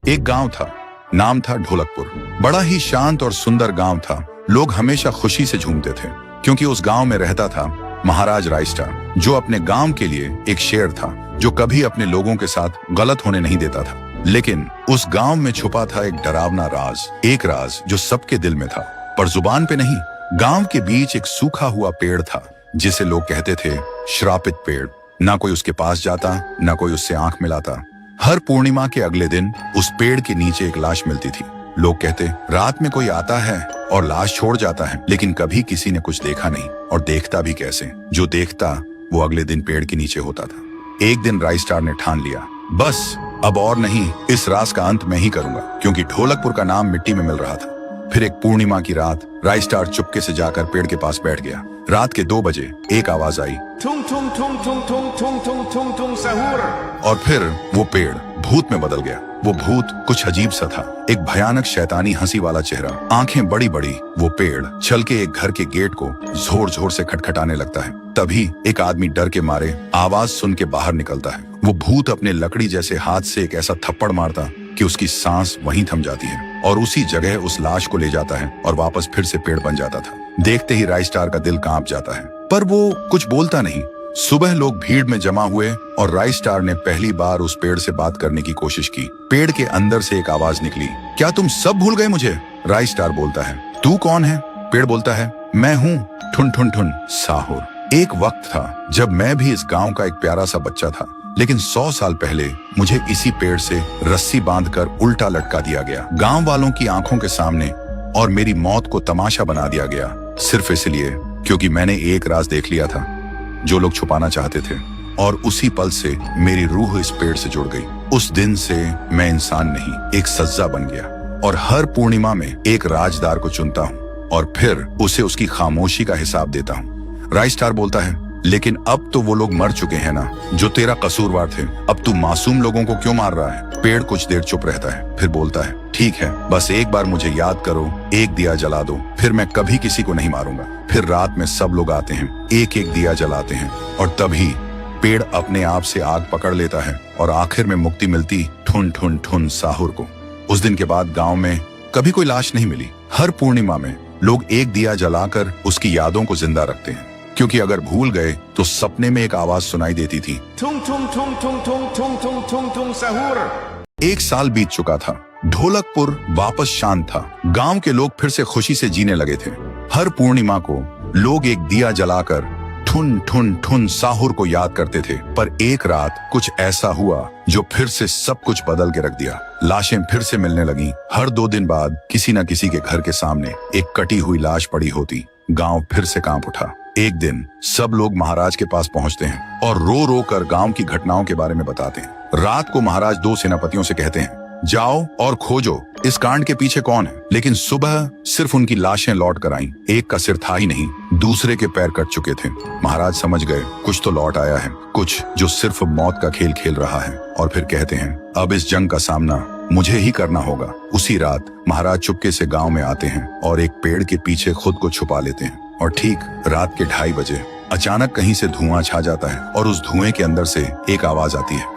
एक गांव था, नाम था ढोलकपुर। बड़ा ही शांत और सुंदर गांव था। लोग हमेशा खुशी से झूमते थे क्योंकि उस गांव में रहता था महाराज रायस्टार, जो अपने गांव के लिए एक शेर था जो कभी अपने लोगों के साथ गलत होने नहीं देता था। लेकिन उस गांव में छुपा था एक डरावना राज, एक राज जो सबके दिल में था पर जुबान पे नहीं। गांव के बीच एक सूखा हुआ पेड़ था जिसे लोग कहते थे श्रापित पेड़। ना कोई उसके पास जाता, ना कोई उससे आंख मिलाता। हर पूर्णिमा के अगले दिन उस पेड़ के नीचे एक लाश मिलती थी। लोग कहते रात में कोई आता है और लाश छोड़ जाता है, लेकिन कभी किसी ने कुछ देखा नहीं और देखता भी कैसे। जो देखता वो अगले दिन पेड़ के नीचे होता था। एक दिन रायस्टार ने ठान लिया, बस अब और नहीं, इस राज का अंत मैं ही करूंगा, क्योंकि ढोलकपुर का नाम मिट्टी में मिल रहा था। फिर एक पूर्णिमा की रात रायस्टार चुपके से जाकर पेड़ के पास बैठ गया। रात के 2 बजे एक आवाज आई, थुंग थुंग थुंग थुंग थुंग थुंग थुंग थुंग थुंग सहूर। और फिर वो पेड़ भूत में बदल गया। वो भूत कुछ अजीब सा था, एक भयानक शैतानी हंसी वाला चेहरा, आंखें बड़ी बड़ी। वो पेड़ चल के एक घर के गेट को जोर जोर से खटखटाने लगता है। तभी एक आदमी डर के मारे आवाज सुन के बाहर निकलता है। वो भूत अपने लकड़ी जैसे हाथ से एक ऐसा थप्पड़ मारता कि उसकी सांस वहीं थम जाती है और उसी जगह उस लाश को ले जाता है और वापस फिर से पेड़ बन जाता था। देखते ही रायस्टार का दिल कांप जाता है, पर वो कुछ बोलता नहीं। सुबह लोग भीड़ में जमा हुए और रायस्टार ने पहली बार उस पेड़ से बात करने की कोशिश की। पेड़ के अंदर से एक आवाज निकली, क्या तुम सब भूल गए मुझे? रायस्टार बोलता है, तू कौन है? पेड़ बोलता है, मैं हूँ ठुन ठुन ठुन साहुर। एक वक्त था जब मैं भी इस गांव का एक प्यारा सा बच्चा था, लेकिन 100 साल पहले मुझे इसी पेड़ से रस्सी बांधकर उल्टा लटका दिया गया, गांव वालों की आंखों के सामने, और मेरी मौत को तमाशा बना दिया गया, सिर्फ इसलिए क्योंकि मैंने एक राज देख लिया था जो लोग छुपाना चाहते थे। और उसी पल से मेरी रूह इस पेड़ से जुड़ गई। उस दिन से मैं इंसान नहीं, एक सज्जा बन गया और हर पूर्णिमा में एक राजदार को चुनता हूँ और फिर उसे उसकी खामोशी का हिसाब देता हूँ। रायस्टार बोलता है, लेकिन अब तो वो लोग मर चुके हैं ना जो तेरा कसूरवार थे। अब तू मासूम लोगों को क्यों मार रहा है? पेड़ कुछ देर चुप रहता है, फिर बोलता है, ठीक है, बस एक बार मुझे याद करो, एक दिया जला दो, फिर मैं कभी किसी को नहीं मारूंगा। फिर रात में सब लोग आते हैं, एक एक दिया जलाते हैं और तभी पेड़ अपने आप से आग पकड़ लेता है और आखिर में मुक्ति मिलती ठुन ठुन ठुन साहुर को। उस दिन के बाद गांव में कभी कोई लाश नहीं मिली। हर पूर्णिमा में लोग एक दिया जलाकर उसकी यादों को जिंदा रखते हैं, क्योंकि अगर भूल गए तो सपने में एक आवाज सुनाई देती थी, थुंग थुंग थुंग थुंग थुंग थुंग थुंग थुंग थुंग सहूर। 1 साल बीत चुका था। ढोलकपुर वापस शांत था। गांव के लोग फिर से खुशी से जीने लगे थे। हर पूर्णिमा को लोग एक दिया जलाकर ठुन ठुन ठुन साहुर को याद करते थे। पर एक रात कुछ ऐसा हुआ जो फिर से सब कुछ बदल के रख दिया। लाशें फिर से मिलने लगी। हर 2 दिन बाद किसी न किसी के घर के सामने एक कटी हुई लाश पड़ी होती। गांव फिर से कांप उठा। एक दिन सब लोग महाराज के पास पहुंचते हैं और रो रो कर गांव की घटनाओं के बारे में बताते हैं। रात को महाराज 2 सेनापतियों से कहते हैं, जाओ और खोजो इस कांड के पीछे कौन है। लेकिन सुबह सिर्फ उनकी लाशें लौट कर आईं। एक का सिर था ही नहीं, दूसरे के पैर कट चुके थे। महाराज समझ गए कुछ तो लौट आया है, कुछ जो सिर्फ मौत का खेल खेल रहा है। और फिर कहते हैं, अब इस जंग का सामना मुझे ही करना होगा। उसी रात महाराज चुपके से गांव में आते हैं और एक पेड़ के पीछे खुद को छुपा लेते हैं। और ठीक रात के 2:30 बजे अचानक कहीं से धुआं छा जाता है और उस धुएं के अंदर से एक आवाज आती है,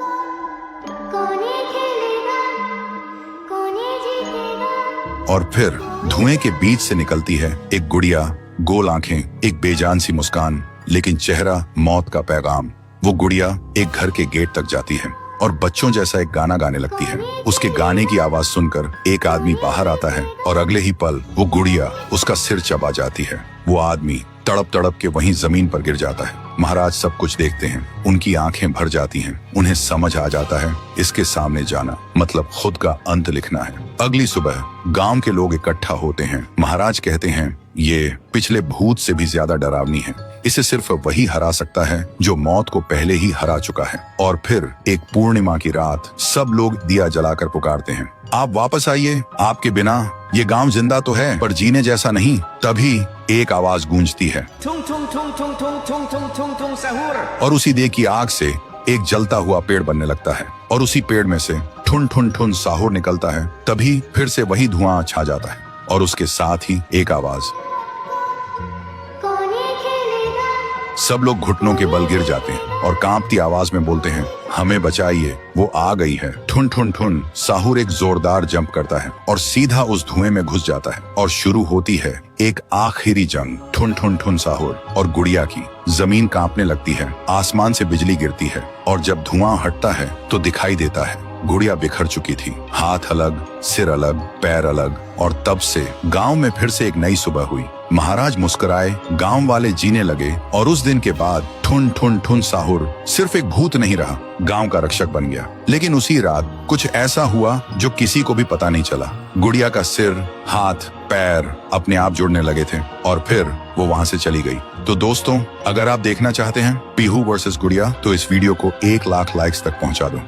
और फिर धुएं के बीच से निकलती है एक गुड़िया, गोल आंखें, एक बेजान सी मुस्कान, लेकिन चेहरा मौत का पैगाम। वो गुड़िया एक घर के गेट तक जाती है और बच्चों जैसा एक गाना गाने लगती है। उसके गाने की आवाज सुनकर एक आदमी बाहर आता है और अगले ही पल वो गुड़िया उसका सिर चबा जाती है। वो आदमी तड़प तड़प के वहीं जमीन पर गिर जाता है। महाराज सब कुछ देखते हैं, उनकी आंखें भर जाती हैं। उन्हें समझ आ जाता है इसके सामने जाना मतलब खुद का अंत लिखना है। अगली सुबह गांव के लोग इकट्ठा होते हैं। महाराज कहते हैं, ये पिछले भूत से भी ज्यादा डरावनी है। इसे सिर्फ वही हरा सकता है जो मौत को पहले ही हरा चुका है। और फिर एक पूर्णिमा की रात सब लोग दिया जलाकर पुकारते हैं, आप वापस आइए, आपके बिना ये गांव जिंदा तो है पर जीने जैसा नहीं। तभी एक आवाज गूंजती है, थुंग थुंग थुंग थुंग थुंग थुंग थुंग थुंग थुंग सहूर। और उसी देह की आग से एक जलता हुआ पेड़ बनने लगता है और उसी पेड़ में से ठुन ठुन ठुन साहुर निकलता है। तभी फिर से वही धुआं छा जाता है और उसके साथ ही एक आवाज, सब लोग घुटनों के बल गिर जाते हैं और कांपती आवाज में बोलते हैं, हमें बचाइए, वो आ गई है। ठुन ठुन ठुन साहुर एक जोरदार जंप करता है और सीधा उस धुएं में घुस जाता है और शुरू होती है एक आखिरी जंग। ठुन ठुन ठुन साहुर और गुड़िया की। जमीन कांपने लगती है, आसमान से बिजली गिरती है और जब धुआं हटता है तो दिखाई देता है गुड़िया बिखर चुकी थी। हाथ अलग, सिर अलग, पैर अलग। और तब से गांव में फिर से एक नई सुबह हुई। महाराज मुस्कुराए, गांव वाले जीने लगे और उस दिन के बाद ठुन ठुन ठुन साहुर सिर्फ एक भूत नहीं रहा, गांव का रक्षक बन गया। लेकिन उसी रात कुछ ऐसा हुआ जो किसी को भी पता नहीं चला। गुड़िया का सिर, हाथ, पैर अपने आप जुड़ने लगे थे और फिर वो वहां से चली गई। तो दोस्तों, अगर आप देखना चाहते हैं पीहू वर्सेस गुड़िया तो इस वीडियो को 1 लाख लाइक्स तक पहुंचा दो।